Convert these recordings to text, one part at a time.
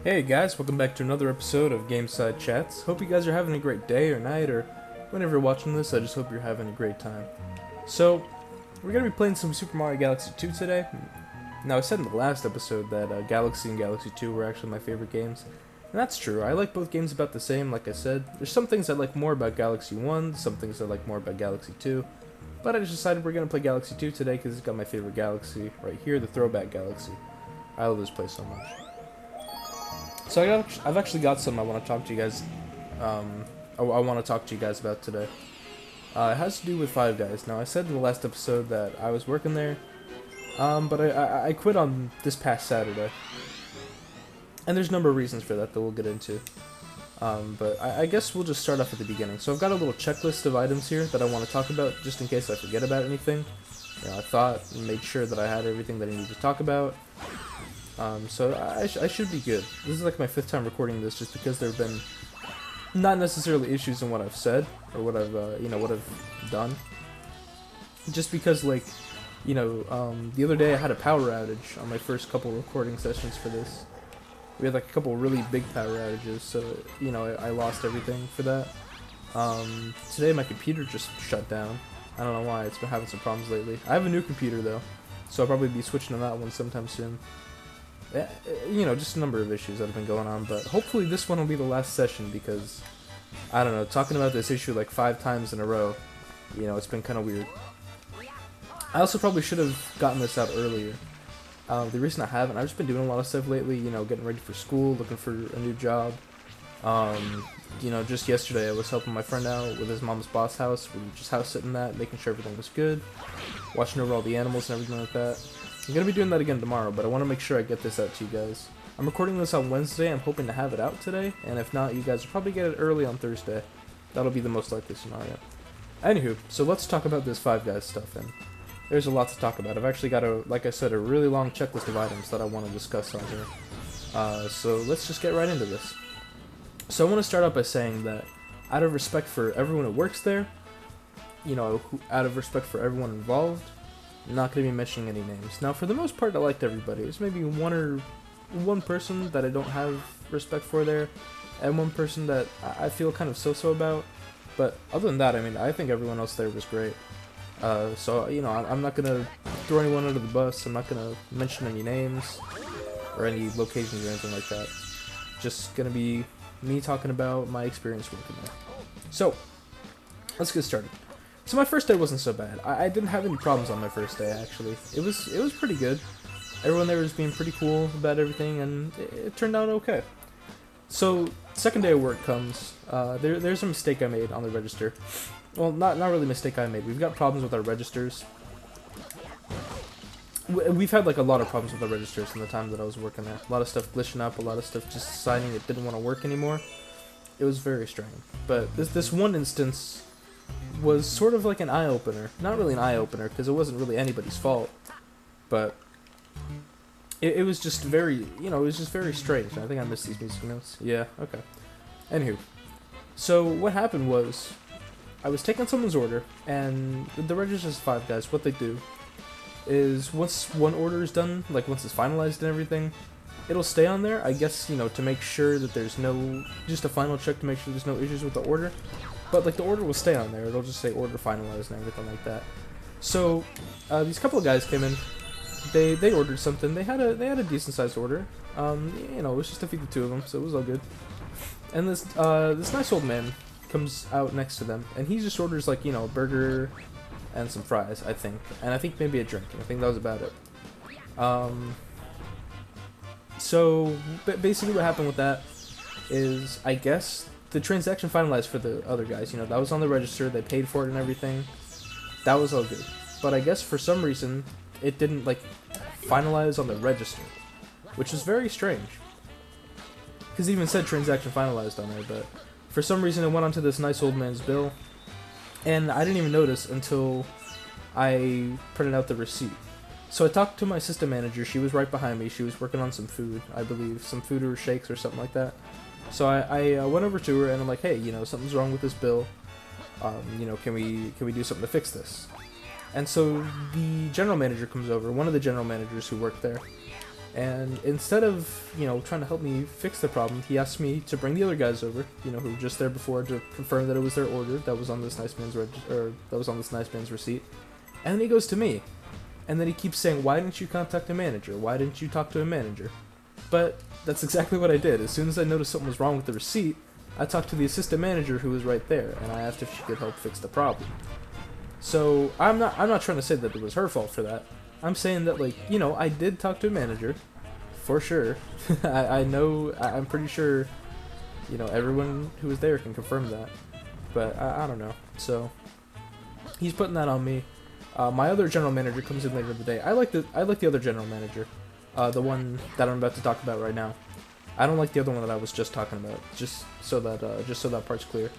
Hey guys, welcome back to another episode of Gameside Chats. Hope you guys are having a great day or night or whenever you're watching this. I just hope you're having a great time. So, we're going to be playing some Super Mario Galaxy 2 today. Now, I said in the last episode that Galaxy and Galaxy 2 were actually my favorite games. And that's true. I like both games about the same, like I said. There's some things I like more about Galaxy 1, some things I like more about Galaxy 2. But I just decided we're going to play Galaxy 2 today because it's got my favorite Galaxy right here, the Throwback Galaxy. I love this place so much. So I've actually got something I want to talk to you guys. I want to talk to you guys about today. It has to do with Five Guys. Now I said in the last episode that I was working there, but I quit on this past Saturday, and there's a number of reasons for that we'll get into. But I guess we'll just start off at the beginning. So I've got a little checklist of items here that I want to talk about, just in case I forget about anything. You know, I thought and made sure that I had everything that I needed to talk about. So I should be good. This is like my 5th time recording this, just because there have been not necessarily issues in what I've said or what I've what I've done. Just because, like, the other day I had a power outage on my first couple recording sessions for this. We had like a couple really big power outages, so I lost everything for that. Today my computer just shut down. I don't know why. It's been having some problems lately. I have a new computer though, so I'll probably be switching to that one sometime soon. Just a number of issues that have been going on, but hopefully this one will be the last session because, I don't know, talking about this issue like 5 times in a row, it's been kind of weird. I also probably should have gotten this out earlier. The reason I haven't, I've just been doing a lot of stuff lately, getting ready for school, looking for a new job. Just yesterday I was helping my friend out with his mom's boss house. We were just house sitting that, making sure everything was good, watching over all the animals and everything like that. I'm going to be doing that again tomorrow, but I want to make sure I get this out to you guys. I'm recording this on Wednesday. I'm hoping to have it out today, and if not, you guys will probably get it early on Thursday. That'll be the most likely scenario. Anywho, so let's talk about this Five Guys stuff, and there's a lot to talk about. I've actually got like I said, a really long checklist of items that I want to discuss on here. So let's just get right into this. So I want to start out by saying that, out of respect for everyone who works there, out of respect for everyone involved, I'm not going to be mentioning any names. Now, for the most part, I liked everybody. There's maybe one person that I don't have respect for there, and one person that I feel kind of so-so about. But other than that, I mean, I think everyone else there was great. So, I'm not going to throw anyone under the bus. I'm not going to mention any names or any locations or anything like that. Just going to be me talking about my experience working there. So, let's get started. So my first day wasn't so bad. I didn't have any problems on my first day, actually. It was pretty good. Everyone there was being pretty cool about everything, and it turned out okay. So, second day of work comes. There's a mistake I made on the register. Well, not really a mistake I made. We've got problems with our registers. We've had like a lot of problems with our registers in the time that I was working there. A lot of stuff glitching up, a lot of stuff just deciding it didn't want to work anymore. It was very strange. But this one instance was sort of like an eye-opener. Not really an eye-opener, because it wasn't really anybody's fault. But it was just very, it was just very strange. I think I missed these music notes. Yeah, okay. Anywho. So what happened was, I was taking someone's order, and the register's Five Guys, what they do is once one order is done, like once it's finalized and everything, it'll stay on there, I guess, to make sure that there's just a final check to make sure there's no issues with the order. But like the order will stay on there. It'll just say order finalized and everything like that. So these couple of guys came in. They ordered something. They had a decent sized order. It was just to feed the two of them, so it was all good. And this nice old man comes out next to them, and he just orders like a burger and some fries, I think, and I think maybe a drink. I think that was about it. So basically, what happened with that is, I guess, the transaction finalized for the other guys, that was on the register, they paid for it and everything. That was all good. But I guess for some reason, it didn't, finalize on the register, which was very strange. Because it even said transaction finalized on there, but for some reason it went onto this nice old man's bill, and I didn't even notice until I printed out the receipt. So I talked to my assistant manager, she was right behind me, she was working on some food, I believe, some food or shakes or something like that. So I went over to her and I'm like, hey, something's wrong with this bill. Can we do something to fix this? And so the general manager comes over, one of the general managers who worked there, And instead of, trying to help me fix the problem, he asked me to bring the other guys over, who were just there before, to confirm that it was their order that was on this nice man's receipt. And then he goes to me, and then he keeps saying, "Why didn't you contact a manager? Why didn't you talk to a manager?" But that's exactly what I did. As soon as I noticed something was wrong with the receipt, I talked to the assistant manager who was right there, and I asked if she could help fix the problem. So I'm not trying to say that it was her fault for that. I'm saying that, like, I did talk to a manager, for sure. I'm pretty sure, everyone who was there can confirm that. But I don't know. So he's putting that on me. My other general manager comes in later in the day. I like the other general manager, the one that I'm about to talk about right now. I don't like the other one that I was just talking about. Just so that part's clear.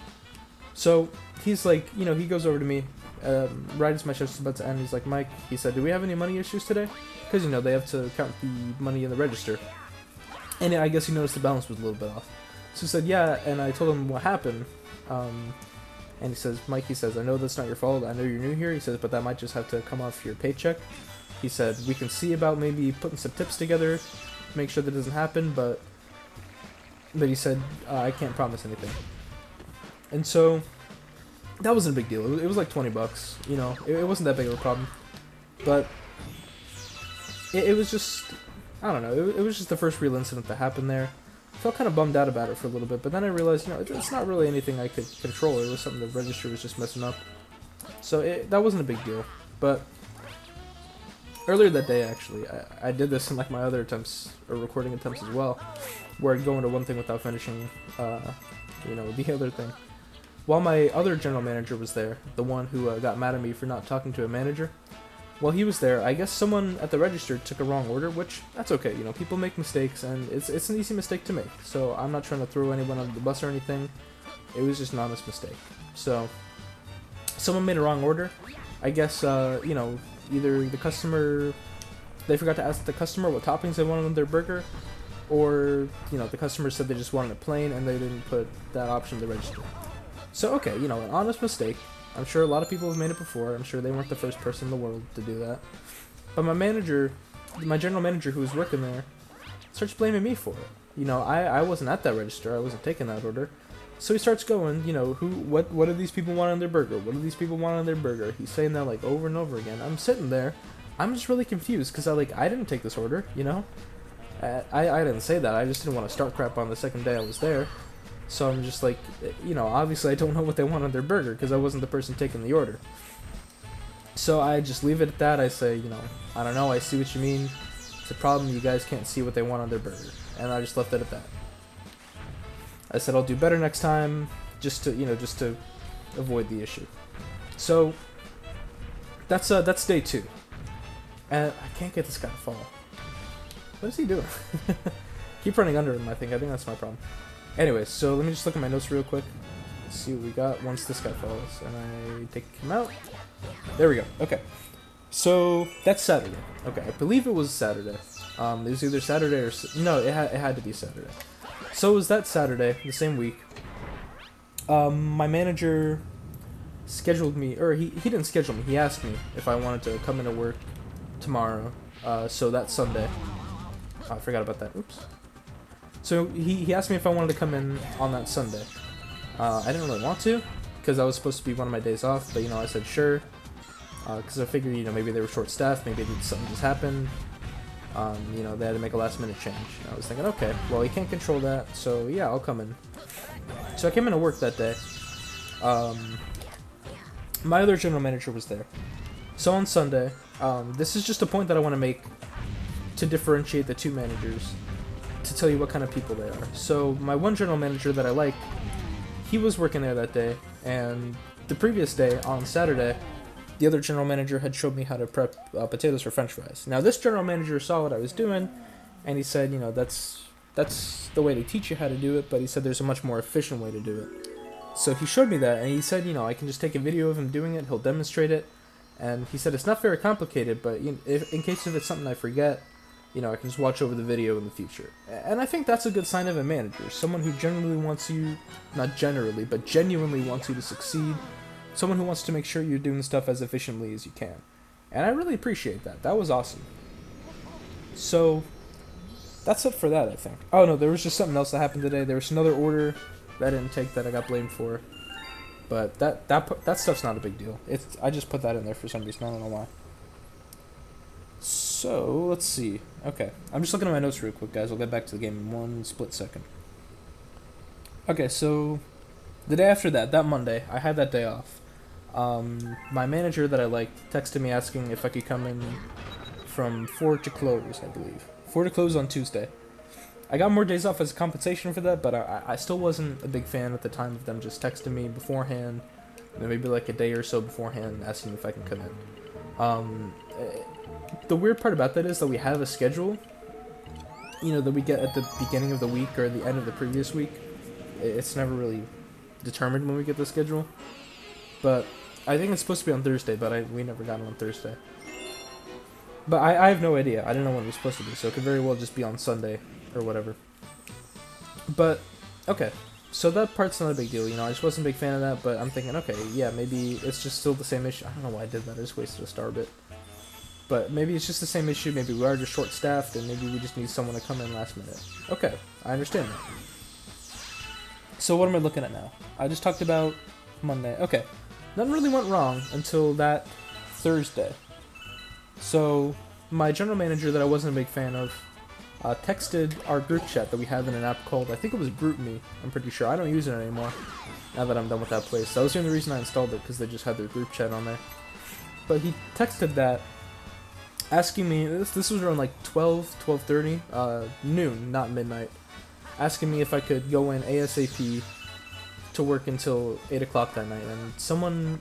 So he's like, he goes over to me, right as my shift's about to end. He's like, "Mike," he said, "do we have any money issues today?" Because they have to count the money in the register. And I guess he noticed the balance was a little bit off. So he said, "Yeah," and I told him what happened. And he says, "Mike," he says, "I know that's not your fault. I know you're new here." He says, "But that might just have to come off your paycheck." He said, "We can see about maybe putting some tips together to make sure that doesn't happen, but he said, I can't promise anything." And so that wasn't a big deal. It was like $20, it wasn't that big of a problem. But it was just, I don't know, it was just the first real incident that happened there. I felt kind of bummed out about it for a little bit, but then I realized, it's not really anything I could control. It was something the register was just messing up. So that wasn't a big deal. But earlier that day, actually, I did this in like my other attempts, or recording attempts as well, where I'd go into one thing without finishing, the other thing. While my other general manager was there, the one who got mad at me for not talking to a manager, while he was there, I guess someone at the register took a wrong order, which, that's okay, people make mistakes, and it's an easy mistake to make, so I'm not trying to throw anyone under the bus or anything. It was just an honest mistake. So, someone made a wrong order. I guess, either the customer, they forgot to ask the customer what toppings they wanted on their burger, or, the customer said they just wanted it plain, and they didn't put that option in the register. So, okay, an honest mistake. I'm sure a lot of people have made it before. I'm sure they weren't the first person in the world to do that. But my general manager who was working there, starts blaming me for it. I wasn't at that register. I wasn't taking that order. So he starts going, what do these people want on their burger? What do these people want on their burger? He's saying that like over and over again. I'm sitting there. I'm just really confused because I didn't take this order, I didn't say that. I just didn't want to start crap on the second day I was there. So I'm just like, obviously I don't know what they want on their burger because I wasn't the person taking the order. So I just leave it at that. I say, I don't know, I see what you mean. It's a problem, you guys can't see what they want on their burger. And I just left it at that. I said I'll do better next time, just to avoid the issue. So that's day 2. And I can't get this guy to fall. What is he doing? Keep running under him, I think that's my problem. Anyways, so let me just look at my notes real quick. Let's see what we got once this guy falls. And I take him out. There we go. Okay. So, that's Saturday. Okay, I believe it was Saturday. It was either Saturday or... No, it had to be Saturday. So it was that Saturday, the same week. My manager scheduled me... Or he didn't schedule me. He asked me if I wanted to come into work tomorrow. So that Sunday. Oh, I forgot about that. Oops. So he asked me if I wanted to come in on that Sunday. I didn't really want to, because that was supposed to be one of my days off, but I said sure. Because I figured, maybe they were short-staffed, maybe something just happened. They had to make a last-minute change. And I was thinking, okay, well, he can't control that, so yeah, I'll come in. So I came into work that day. My other general manager was there. So on Sunday, this is just a point that I want to make to differentiate the two managers, to tell you what kind of people they are. So my one general manager that I like, he was working there that day, and the previous day, on Saturday, the other general manager had showed me how to prep potatoes for french fries. Now this general manager saw what I was doing, and he said, that's the way they teach you how to do it, but he said there's a much more efficient way to do it. So he showed me that, and he said, I can just take a video of him doing it, he'll demonstrate it, and he said it's not very complicated, but if, in case if it's something I forget, I can just watch over the video in the future. And I think that's a good sign of a manager. Someone who genuinely wants you, not generally, but genuinely wants you to succeed. Someone who wants to make sure you're doing stuff as efficiently as you can. And I really appreciate that. That was awesome. So, that's it for that, I think. Oh no, there was just something else that happened today. There was another order that I didn't take that I got blamed for. But that stuff's not a big deal. I just put that in there for some reason. I don't know why. So let's see. Okay, I'm just looking at my notes real quick, guys. I'll get back to the game in one split second. Okay, so the day after that Monday, I had that day off. My manager that I liked texted me asking if I could come in from 4 to close, I believe. 4 to close on Tuesday. I got more days off as compensation for that, but I still wasn't a big fan at the time of them just texting me beforehand, maybe like a day or so beforehand, asking if I can come in. The weird part about that is that we have a schedule, that we get at the beginning of the week or the end of the previous week. It's never really determined when we get the schedule, but I think it's supposed to be on Thursday, but we never got it on Thursday. But I have no idea. I don't know when it was supposed to be, so it could very well just be on Sunday or whatever. But, okay. So that part's not a big deal, I just wasn't a big fan of that, but I'm thinking, okay, yeah, maybe it's just still the same issue. I don't know why I did that, I just wasted a star bit. But maybe it's just the same issue, maybe we are just short-staffed, and maybe we just need someone to come in last minute. Okay, I understand that. So what am I looking at now? I just talked about Monday. Okay, nothing really went wrong until that Thursday. So, my general manager that I wasn't a big fan of texted our group chat that we have in an app called, I think it was GroupMe, I'm pretty sure. I don't use it anymore, now that I'm done with that place. That was the only reason I installed it, because they just had their group chat on there. But he texted that, asking me, this was around like 12:30, noon, not midnight, asking me if I could go in ASAP to work until 8 o'clock that night. And someone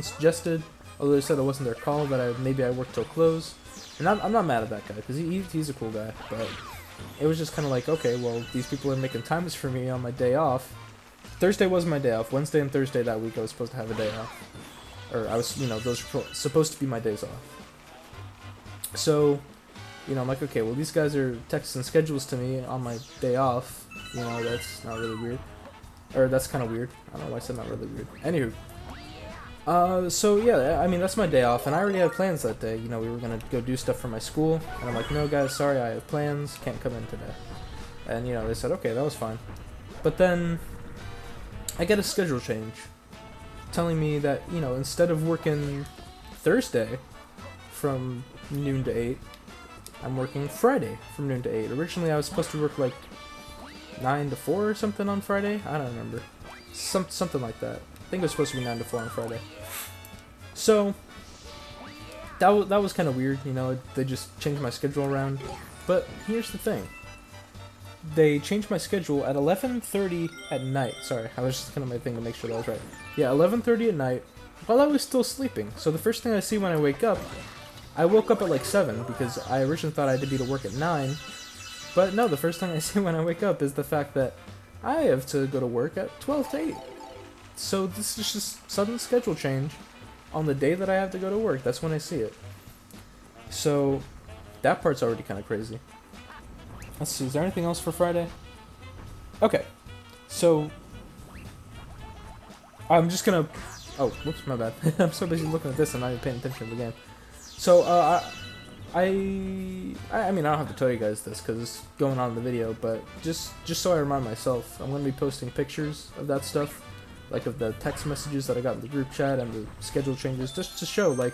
suggested, although they said it wasn't their call, that maybe I work till close. And I'm not mad at that guy, because he's a cool guy, but it was just kind of like, okay, well, these people are making times for me on my day off. Thursday was my day off. Wednesday and Thursday that week I was supposed to have a day off. Or I was, those were supposed to be my days off. So, I'm like, okay, well, these guys are texting schedules to me on my day off. That's not really weird. Or that's kind of weird. I don't know why I said not really weird. Anywho. So yeah, I mean, that's my day off, and I already had plans that day. We were gonna go do stuff for my school, and I'm like, no guys, sorry, I have plans, can't come in today. And, they said, okay, that was fine. But then, I get a schedule change, telling me that, instead of working Thursday from noon to 8, I'm working Friday from noon to 8. Originally, I was supposed to work, like, 9 to 4 or something on Friday? I don't remember. Something like that. I think it was supposed to be 9 to 4 on Friday. So, that was kind of weird, they just changed my schedule around. But here's the thing. They changed my schedule at 11:30 at night. Sorry, I was just kind of my thing to make sure that was right. Yeah, 11:30 at night, while I was still sleeping. So the first thing I see when I wake up, I woke up at like 7, because I originally thought I had to be to work at 9. But no, the first thing I see when I wake up is the fact that I have to go to work at 12 to 8. So this is just sudden schedule change on the day that I have to go to work. That's when I see it. So that part's already kind of crazy. Let's see, is there anything else for Friday? Okay, so I'm just gonna... Oh, whoops, my bad. I'm so busy looking at this and not even paying attention to the game. So, I mean, I don't have to tell you guys this because it's going on in the video, but just so I remind myself, I'm going to be posting pictures of that stuff, like of the text messages that I got in the group chat and the schedule changes, just to show, like,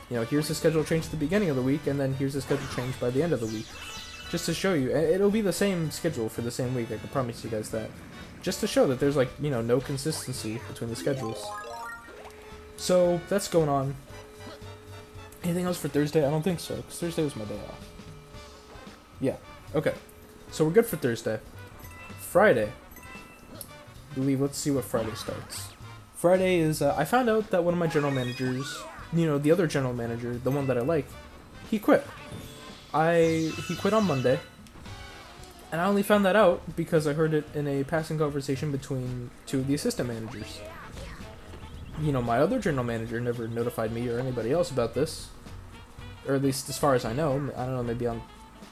here's the schedule change at the beginning of the week, and then here's the schedule change by the end of the week. Just to show you. It'll be the same schedule for the same week, I can promise you guys that. Just to show that there's, like, no consistency between the schedules. So, that's going on. Anything else for Thursday? I don't think so, because Thursday was my day off. Yeah, okay. So we're good for Thursday. Friday. I believe, let's see what Friday starts. Friday is, I found out that one of my general managers, the other general manager, the one that I like, he quit. He quit on Monday. And I only found that out because I heard it in a passing conversation between two of the assistant managers. My other general manager never notified me or anybody else about this. Or at least as far as I know. I don't know, maybe on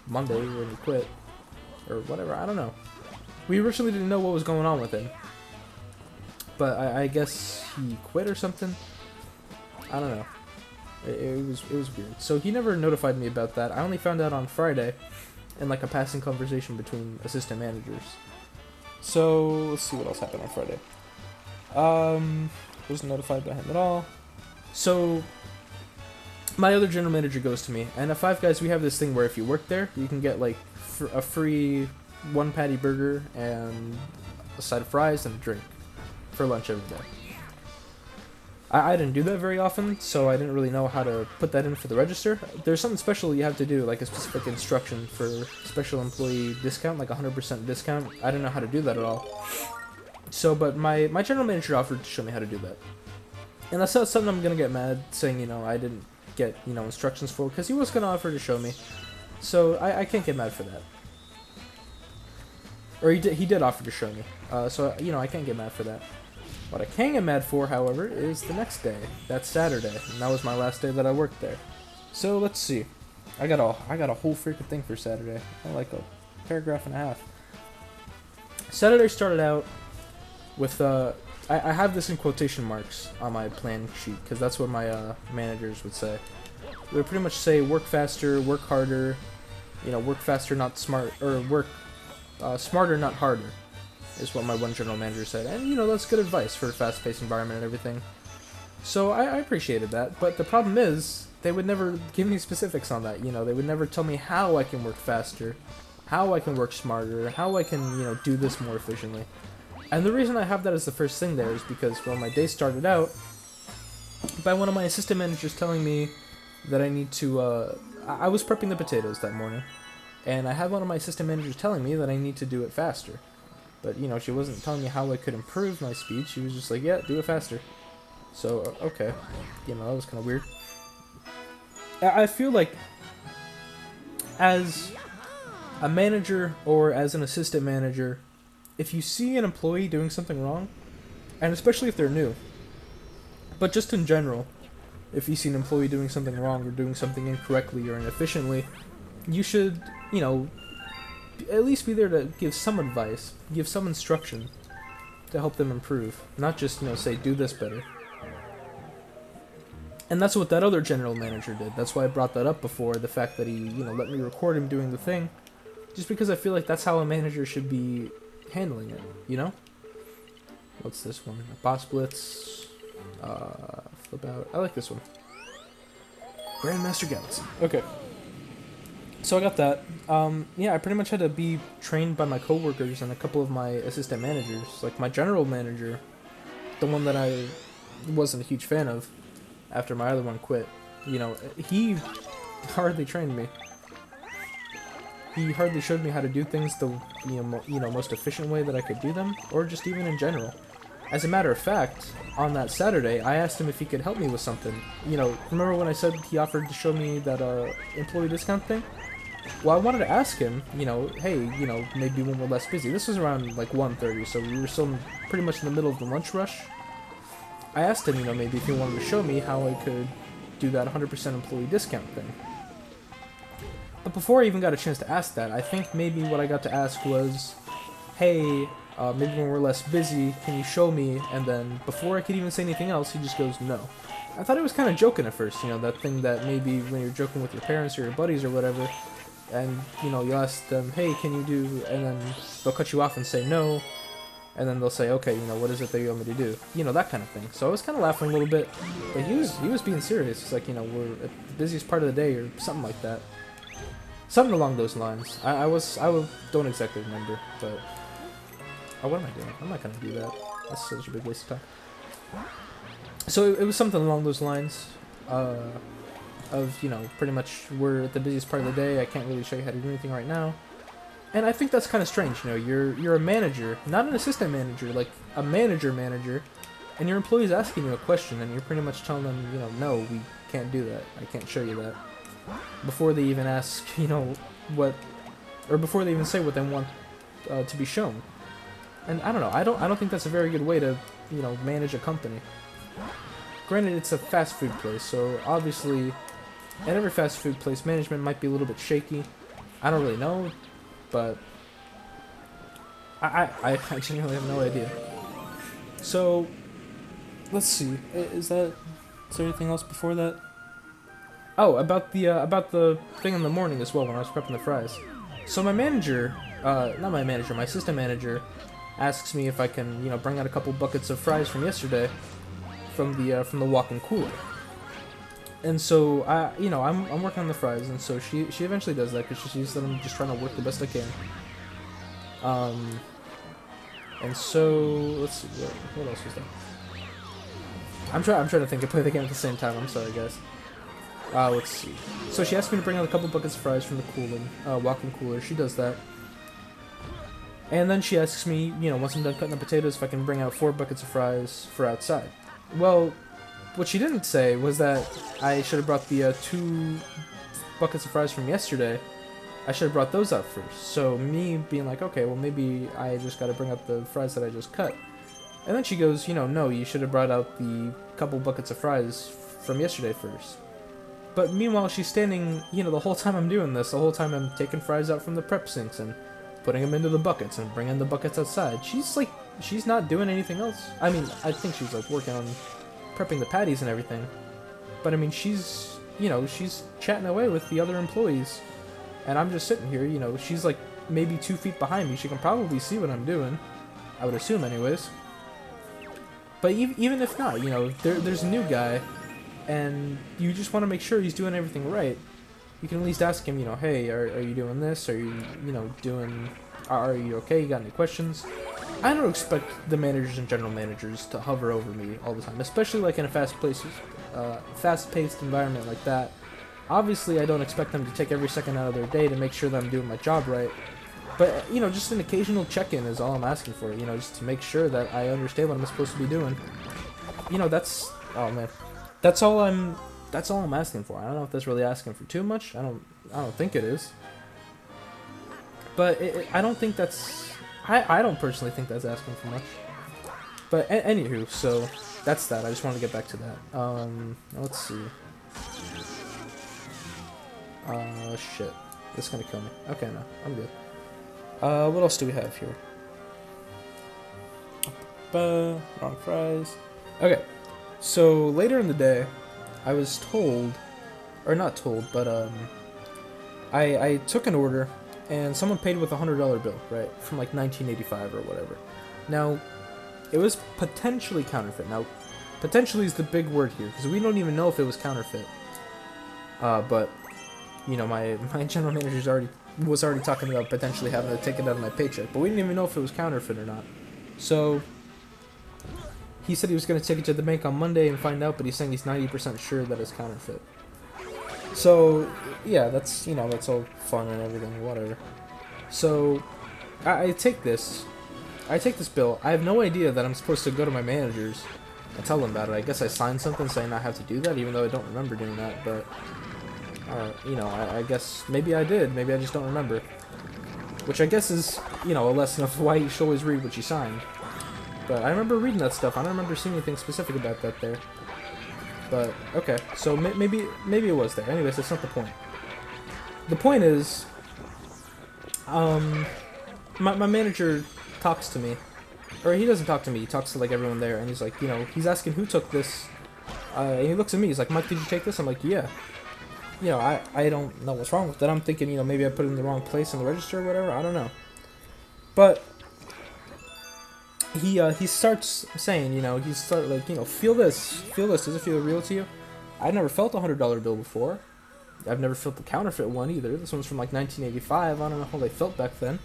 Monday when he quit. Or whatever, I don't know. We originally didn't know what was going on with him. But I guess he quit or something? I don't know. It was weird. So he never notified me about that. I only found out on Friday. and like a passing conversation between assistant managers. So let's see what else happened on Friday. Wasn't notified by him at all. So my other general manager goes to me, and at Five Guys we have this thing where if you work there, you can get like a free 1 patty burger and a side of fries and a drink for lunch every day. I didn't do that very often, so I didn't really know how to put that in for the register. There's something special you have to do, like a specific instruction for special employee discount, like 100% discount. I didn't know how to do that at all. So, but my general manager offered to show me how to do that. And that's not something I'm going to get mad saying, you know, I didn't get, you know, instructions for, because he was going to offer to show me. So I can't get mad for that. Or he did offer to show me. So, you know, I can't get mad for that. What I can get mad for, however, is the next day. That's Saturday, and that was my last day that I worked there. So let's see. I got a whole freaking thing for Saturday. Like a paragraph and a half. Saturday started out with I have this in quotation marks on my plan sheet because that's what my managers would say. They would pretty much say work faster, work harder, you know, work faster, not smart, or work smarter, not harder, is what my one general manager said. And, you know, that's good advice for a fast-paced environment and everything. So I appreciated that, but the problem is, they would never give me specifics on that, you know, they would never tell me how I can work faster, how I can work smarter, how I can, you know, do this more efficiently. And the reason I have that as the first thing there is because, well, my day started out by one of my assistant managers telling me that I need to, I was prepping the potatoes that morning, and I had one of my assistant managers telling me that I need to do it faster. But, you know, she wasn't telling me how I could improve my speed. She was just like, yeah, do it faster. So, okay. You know, that was kind of weird. I feel like, as a manager or as an assistant manager, if you see an employee doing something wrong, and especially if they're new, but just in general, if you see an employee doing something wrong or doing something incorrectly or inefficiently, you should, you know, at least be there to give some advice, give some instruction to help them improve. Not just, you know, say, do this better. And that's what that other general manager did. That's why I brought that up before, the fact that he, you know, let me record him doing the thing. Just because I feel like that's how a manager should be handling it, you know? What's this one? Boss Blitz. Flip out. I like this one. Grandmaster Galaxy. Okay. So I got that. Yeah, I pretty much had to be trained by my coworkers and a couple of my assistant managers. Like my general manager, the one that I wasn't a huge fan of after my other one quit. You know, he hardly trained me. He hardly showed me how to do things the most efficient way that I could do them, or just even in general. As a matter of fact, on that Saturday, I asked him if he could help me with something. You know, remember when I said he offered to show me that employee discount thing? Well, I wanted to ask him, you know, hey, you know, maybe when we're less busy. This was around like 1:30, so we were still pretty much in the middle of the lunch rush. I asked him, you know, maybe if he wanted to show me how I could do that 100% employee discount thing. But before I even got a chance to ask that, I think maybe what I got to ask was, hey, maybe when we're less busy, can you show me? And then before I could even say anything else, he just goes, no. I thought he was kind of joking at first, you know, that thing that maybe when you're joking with your parents or your buddies or whatever, and, you know, you ask them, hey, can you do, and then they'll cut you off and say no, and then they'll say, okay, you know, what is it that you want me to do? You know, that kind of thing. So I was kind of laughing a little bit, but he was being serious. It's like, you know, we're at the busiest part of the day or something like that. Something along those lines. I don't exactly remember, but... Oh, what am I doing? I'm not gonna do that. That's such a big waste of time. So it was something along those lines, of, you know, pretty much we're at the busiest part of the day, I can't really show you how to do anything right now. And I think that's kind of strange, you know, you're a manager, not an assistant manager, like a manager, and your employee's asking you a question, and you're pretty much telling them, you know, no, we can't do that, I can't show you that. Before they even ask, you know, what, or before they even say what they want to be shown. And I don't know, I don't think that's a very good way to, you know, manage a company. Granted, it's a fast food place, so obviously, at every fast food place, management might be a little bit shaky. I don't really know, but I genuinely have no idea. So, let's see, is there anything else before that? Oh, about the thing in the morning as well, when I was prepping the fries. So my manager, not my manager, my assistant manager, asks me if I can, you know, bring out a couple buckets of fries from yesterday, from the walk-in cooler. And so I'm working on the fries, and so she eventually does that because she sees that I'm just trying to work the best I can. And so let's see, what else was that? I'm trying to think. I play the game at the same time. I'm sorry, guys. Let's see. So she asked me to bring out a couple buckets of fries from the walk-in cooler. She does that. And then she asks me, you know, once I'm done cutting the potatoes, if I can bring out 4 buckets of fries for outside. Well, what she didn't say was that I should have brought the 2 buckets of fries from yesterday. I should have brought those out first. So me being like, okay, well maybe I just got to bring out the fries that I just cut. And then she goes, you know, no, you should have brought out the couple buckets of fries from yesterday first. But meanwhile, she's standing, you know, the whole time I'm doing this, the whole time I'm taking fries out from the prep sinks and putting them into the buckets and bringing the buckets outside. She's not doing anything else. I mean, I think she's like working on prepping the patties and everything. But I mean, she's chatting away with the other employees. And I'm just sitting here, you know, she's like maybe 2 feet behind me. She can probably see what I'm doing. I would assume anyways. But even if not, you know, there's a new guy, and you just want to make sure he's doing everything right. You can at least ask him, you know, hey, are you doing this? Are you, you know, are you okay? You got any questions? I don't expect the managers and general managers to hover over me all the time, especially like in a fast-paced environment like that. Obviously, I don't expect them to take every second out of their day to make sure that I'm doing my job right. But, you know, just an occasional check-in is all I'm asking for, you know, just to make sure that I understand what I'm supposed to be doing. You know, oh man. That's all I'm asking for. I don't know if that's really asking for too much. I don't think it is. But I don't think that's, I don't personally think that's asking for much. But anywho, so that's that. I just wanted to get back to that. Let's see. Shit. This is gonna kill me. Okay, no, I'm good. What else do we have here? Wrong fries. Okay, so later in the day, I was told, or not told, but I took an order, and someone paid with a $100 bill, right, from like 1985 or whatever. Now, it was potentially counterfeit. Now, potentially is the big word here, because we don't even know if it was counterfeit. But you know, my general manager was already talking about potentially having to take it out of my paycheck, but we didn't even know if it was counterfeit or not. So he said he was going to take it to the bank on Monday and find out, but he's saying he's 90% sure that it's counterfeit. So yeah, that's, you know, that's all fun and everything, whatever. So I take this bill. I have no idea that I'm supposed to go to my managers and tell them about it. I guess I signed something saying I have to do that, even though I don't remember doing that, but you know, I guess maybe I did. Maybe I just don't remember. Which I guess is, you know, a lesson of why you should always read what you signed. But I remember reading that stuff. I don't remember seeing anything specific about that there. But, okay. So maybe it was there. Anyways, that's not the point. The point is, my manager talks to me. Or he doesn't talk to me. He talks to, like, everyone there. And he's like, you know, he's asking who took this. And he looks at me. He's like, Mike, did you take this? I'm like, yeah. You know, I don't know what's wrong with that. I'm thinking, you know, maybe I put it in the wrong place in the register or whatever. I don't know. But he starts saying, you know, like, you know, feel this. Does it feel real to you? I've never felt a $100 bill before. I've never felt the counterfeit one either. This one's from like 1985. I don't know how they felt back then.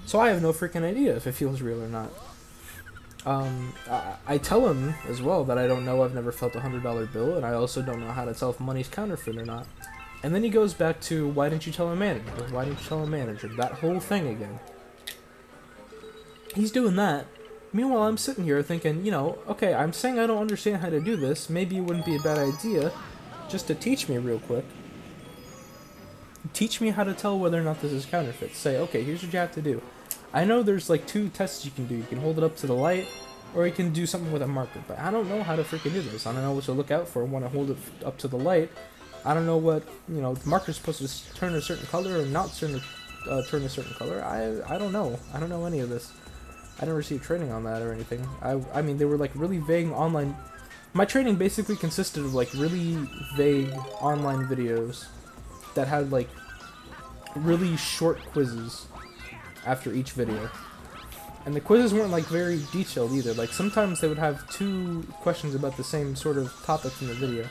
So I have no freaking idea if it feels real or not. I tell him as well that I don't know, I've never felt a $100 bill, and I also don't know how to tell if money's counterfeit or not. And then he goes back to, why didn't you tell a manager? Why didn't you tell a manager? That whole thing again. He's doing that. Meanwhile, I'm sitting here thinking, you know, okay, I'm saying I don't understand how to do this. Maybe it wouldn't be a bad idea just to teach me real quick. Teach me how to tell whether or not this is counterfeit. Say, okay, here's what you have to do. I know there's like 2 tests you can do. You can hold it up to the light, or you can do something with a marker. But I don't know how to freaking do this. I don't know what to look out for when I hold it up to the light. I don't know what, you know, the marker's supposed to turn a certain color or not turn a certain color. I don't know. I don't know any of this. I never received training on that or anything. I mean, they were like really vague online. My training basically consisted of like really vague online videos that had like really short quizzes after each video. And the quizzes weren't like very detailed either. Like sometimes they would have 2 questions about the same sort of topic from the video.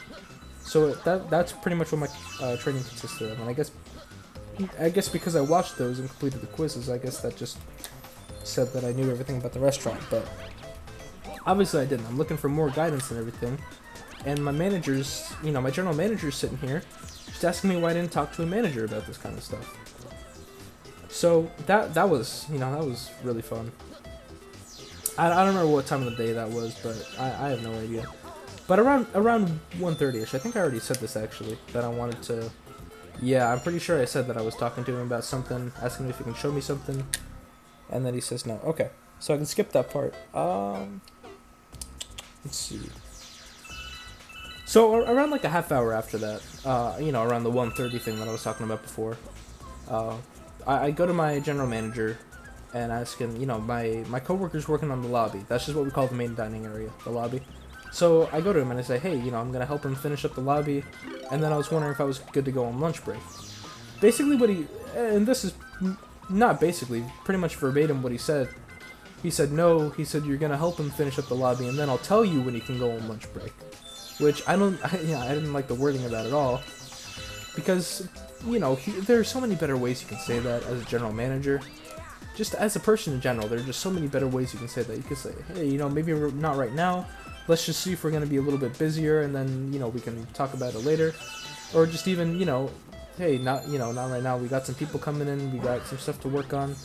So that's pretty much what my training consisted of. And I guess because I watched those and completed the quizzes, I guess that just said that I knew everything about the restaurant. But obviously I didn't. I'm looking for more guidance and everything. And my manager's, my general manager's sitting here, just asking me why I didn't talk to a manager about this kind of stuff. So that was, that was really fun. I don't remember what time of the day that was, but I have no idea. But around 1:30ish, I think I already said this actually, that I wanted to. Yeah, I'm pretty sure I said that I was talking to him about something, asking him if he can show me something, and then he says no. Okay, so I can skip that part. Let's see. So around like a half hour after that, around the 1:30 thing that I was talking about before, I go to my general manager and ask him, my coworker's working on the lobby. That's just what we call the main dining area, the lobby. So I go to him and I say, hey, I'm gonna help him finish up the lobby, and then I was wondering if I was good to go on lunch break. Basically what and this is not basically, pretty much verbatim what he said. He said no, he said you're gonna help him finish up the lobby and then I'll tell you when he can go on lunch break. Which I didn't like the wording of that at all. Because, there are so many better ways you can say that as a general manager. Just as a person in general, there are just so many better ways you can say that. You can say, hey, maybe we're not right now. Let's just see if we're going to be a little bit busier, and then, we can talk about it later. Or just even, hey, not right now. We got some people coming in. We got some stuff to work on.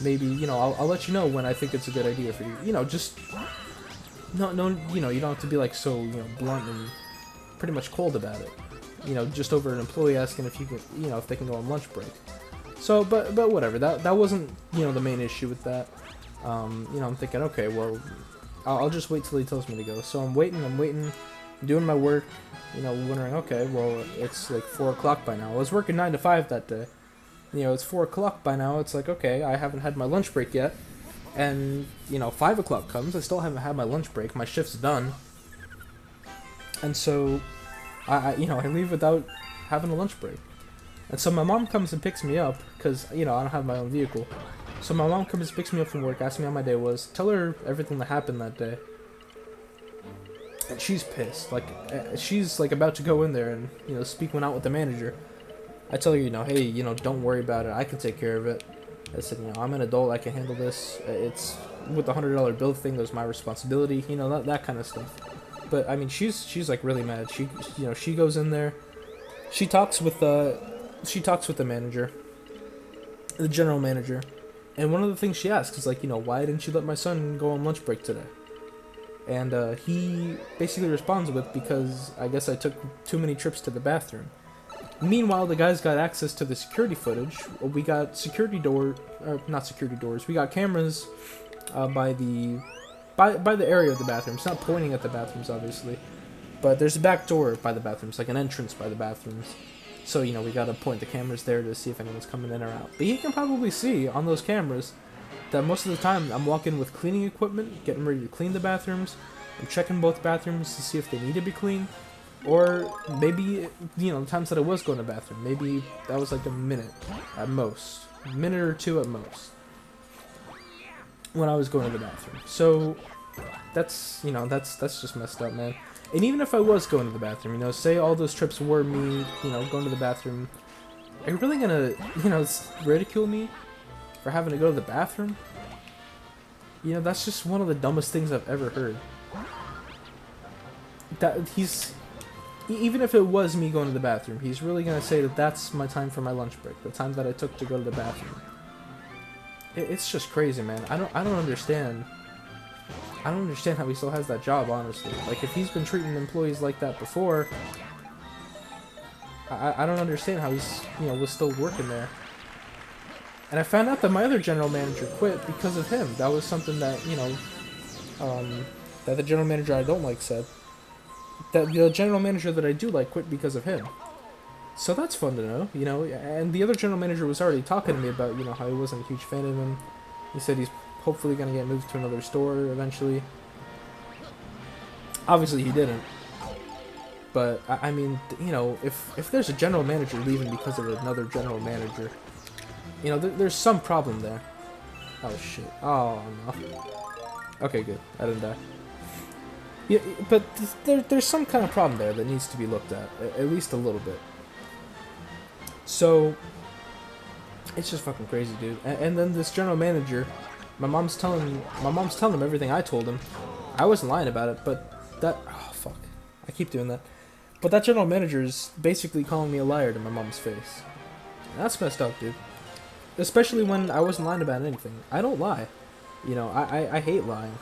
Maybe, I'll let you know when I think it's a good idea for you. Just, no, you don't have to be, like, so, blunt and pretty much cold about it. Just over an employee asking if you can, if they can go on lunch break. So, but whatever. That wasn't, the main issue with that. I'm thinking, okay, well, I'll just wait till he tells me to go. So I'm waiting, doing my work, wondering, okay, well, it's like 4 o'clock by now. I was working 9 to 5 that day. It's 4 o'clock by now. It's like, okay, I haven't had my lunch break yet. And, 5 o'clock comes. I still haven't had my lunch break. My shift's done. And so I leave without having a lunch break. And so my mom comes and picks me up, because, I don't have my own vehicle. So my mom comes and picks me up from work, asks me how my day was, tell her everything that happened that day. And she's pissed. Like, she's, like, about to go in there and, speak one out with the manager. I tell her, hey, don't worry about it. I can take care of it. I said, I'm an adult. I can handle this. It's, with the $100 bill thing, that was my responsibility. That kind of stuff. But I mean, she's like really mad. She goes in there, she talks with the manager, the general manager, and one of the things she asks is like, why didn't you let my son go on lunch break today? And he basically responds with, because I guess I took too many trips to the bathroom. Meanwhile, the guys got access to the security footage. We got not security doors. We got cameras by the area of the bathroom. It's not pointing at the bathrooms, obviously, but there's a back door by the bathrooms, like an entrance by the bathrooms. So, we gotta point the cameras there to see if anyone's coming in or out. But you can probably see on those cameras that most of the time I'm walking with cleaning equipment, getting ready to clean the bathrooms. I'm checking both bathrooms to see if they need to be cleaned. Or maybe, the times that I was going to the bathroom, maybe that was like a minute at most. A minute or 2 at most. When I was going to the bathroom. So that's just messed up, man. And even if I was going to the bathroom, say all those trips were me, going to the bathroom, are you really gonna, ridicule me for having to go to the bathroom? That's just one of the dumbest things I've ever heard. Even if it was me going to the bathroom, he's really gonna say that that's my time for my lunch break, the time that I took to go to the bathroom. It's just crazy, man. I don't understand. I don't understand how he still has that job, honestly. Like, if he's been treating employees like that before, I don't understand how he's, was still working there. And I found out that my other general manager quit because of him. That was something that, that the general manager I don't like said. That the general manager that I do like quit because of him. So that's fun to know, and the other general manager was already talking to me about, how he wasn't a huge fan of him. He said he's hopefully going to get moved to another store eventually. Obviously he didn't. But, I mean, if there's a general manager leaving because of another general manager, You know, there's some problem there. Oh shit. Oh no. Okay, good. I didn't die. Yeah, but there's some kind of problem there that needs to be looked at least a little bit. So, it's just fucking crazy, dude. And then this general manager, my mom's telling him everything I told him. I wasn't lying about it, but that, oh fuck, I keep doing that. But that general manager is basically calling me a liar to my mom's face. And that's messed up, dude. Especially when I wasn't lying about anything. I don't lie. You know, I hate lying.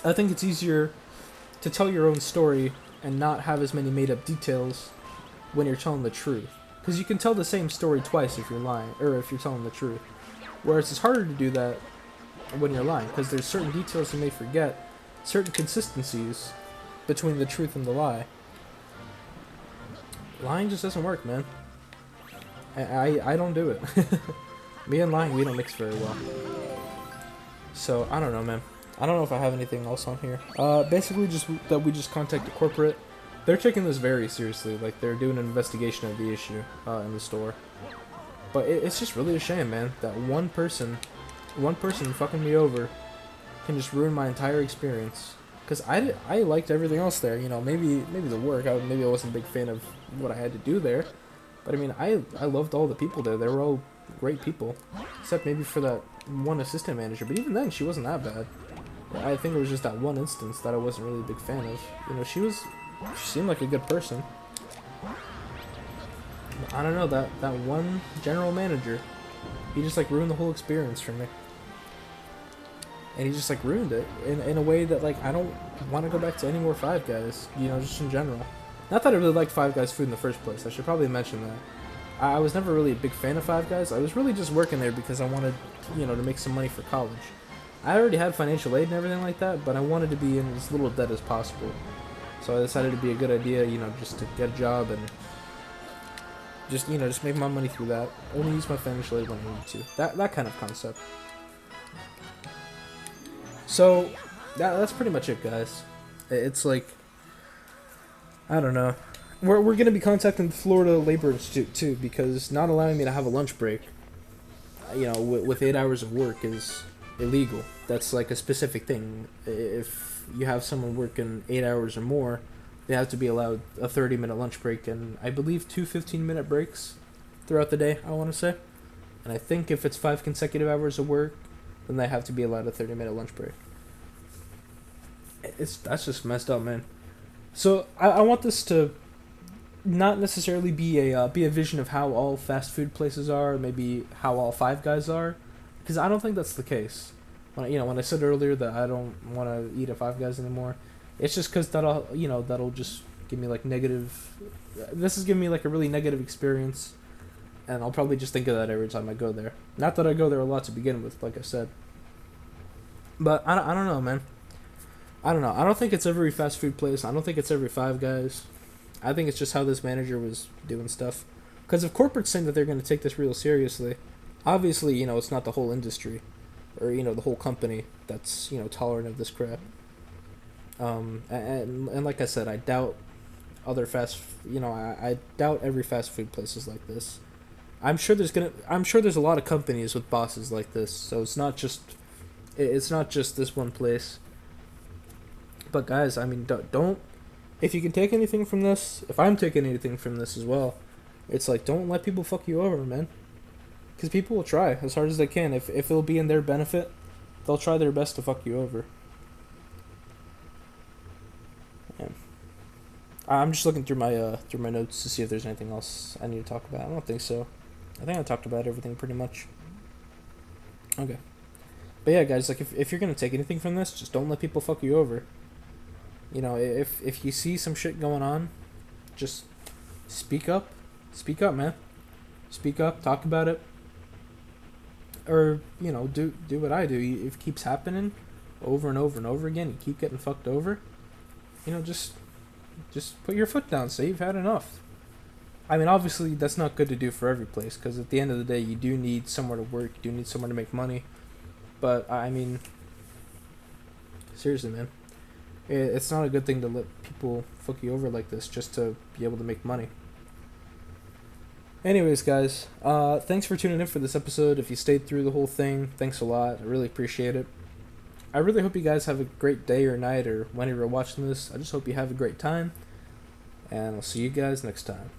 I think it's easier to tell your own story and not have as many made up details when you're telling the truth. Because you can tell the same story twice if you're lying, or if you're telling the truth. Whereas it's harder to do that when you're lying, because there's certain details you may forget, certain consistencies between the truth and the lie. Lying just doesn't work, man. I don't do it. Me and lying, we don't mix very well. So, I don't know, man. I don't know if I have anything else on here. Basically just that we just contacted corporate. They're taking this very seriously. Like, they're doing an investigation of the issue in the store. But it's just really a shame, man, that one person fucking me over can just ruin my entire experience. Because I liked everything else there. You know, maybe the work. Maybe I wasn't a big fan of what I had to do there. But I mean, I loved all the people there. They were all great people. Except maybe for that one assistant manager. But even then, she wasn't that bad. I think it was just that one instance that I wasn't really a big fan of. You know, she seemed like a good person. I don't know, that one general manager, he just like ruined the whole experience for me. And he just like ruined it in a way that like I don't want to go back to any more Five Guys, you know, just in general. Not that I really liked Five Guys food in the first place, I should probably mention that. I was never really a big fan of Five Guys. I was really just working there because I wanted, you know, to make some money for college. I already had financial aid and everything like that, but I wanted to be in as little debt as possible. So I decided it'd be a good idea, you know, just to get a job and just, you know, just make my money through that. Only use my financial aid when I need to. That kind of concept. So, that's pretty much it, guys. It's like, I don't know. We're going to be contacting the Florida Labor Institute, too, because not allowing me to have a lunch break, you know, with 8 hours of work is illegal. That's like a specific thing. If you have someone working 8 hours or more, they have to be allowed a 30-minute lunch break, and I believe 2 15-minute breaks throughout the day, I want to say. And I think if it's 5 consecutive hours of work, then they have to be allowed a 30-minute lunch break. That's just messed up, man. So I want this to not necessarily be a vision of how all fast food places are, maybe how all Five Guys are, because I don't think that's the case. When I said earlier that I don't want to eat at Five Guys anymore, it's just because that'll just give me like negative. This is giving me like a really negative experience, and I'll probably just think of that every time I go there. Not that I go there a lot to begin with, like I said. But I don't know, man. I don't know. I don't think it's every fast food place. I don't think it's every Five Guys. I think it's just how this manager was doing stuff. Because if corporate's saying that they're going to take this real seriously, obviously, you know, it's not the whole industry, or, you know, the whole company that's, you know, tolerant of this crap. And like I said, I doubt other I doubt every fast food place is like this. I'm sure there's a lot of companies with bosses like this, so it's not just this one place. But guys, I mean, don't if you can take anything from this, if I'm taking anything from this as well, it's like, don't let people fuck you over, man. Because people will try as hard as they can. If it'll be in their benefit, they'll try their best to fuck you over. Yeah. I'm just looking through my notes to see if there's anything else I need to talk about. I don't think so. I think I talked about everything pretty much. Okay. But yeah, guys, like if you're gonna take anything from this, just don't let people fuck you over. You know, if you see some shit going on, just speak up. Speak up, man. Speak up, talk about it. Or, you know, do what I do. If it keeps happening over and over and over again, you keep getting fucked over, you know, just put your foot down, say you've had enough. I mean, obviously, that's not good to do for every place, because at the end of the day, you do need somewhere to work, you do need somewhere to make money. But, I mean, seriously, man. It's not a good thing to let people fuck you over like this just to be able to make money. Anyways, guys, thanks for tuning in for this episode. If you stayed through the whole thing, thanks a lot. I really appreciate it. I really hope you guys have a great day or night or whenever you're watching this. I just hope you have a great time, and I'll see you guys next time.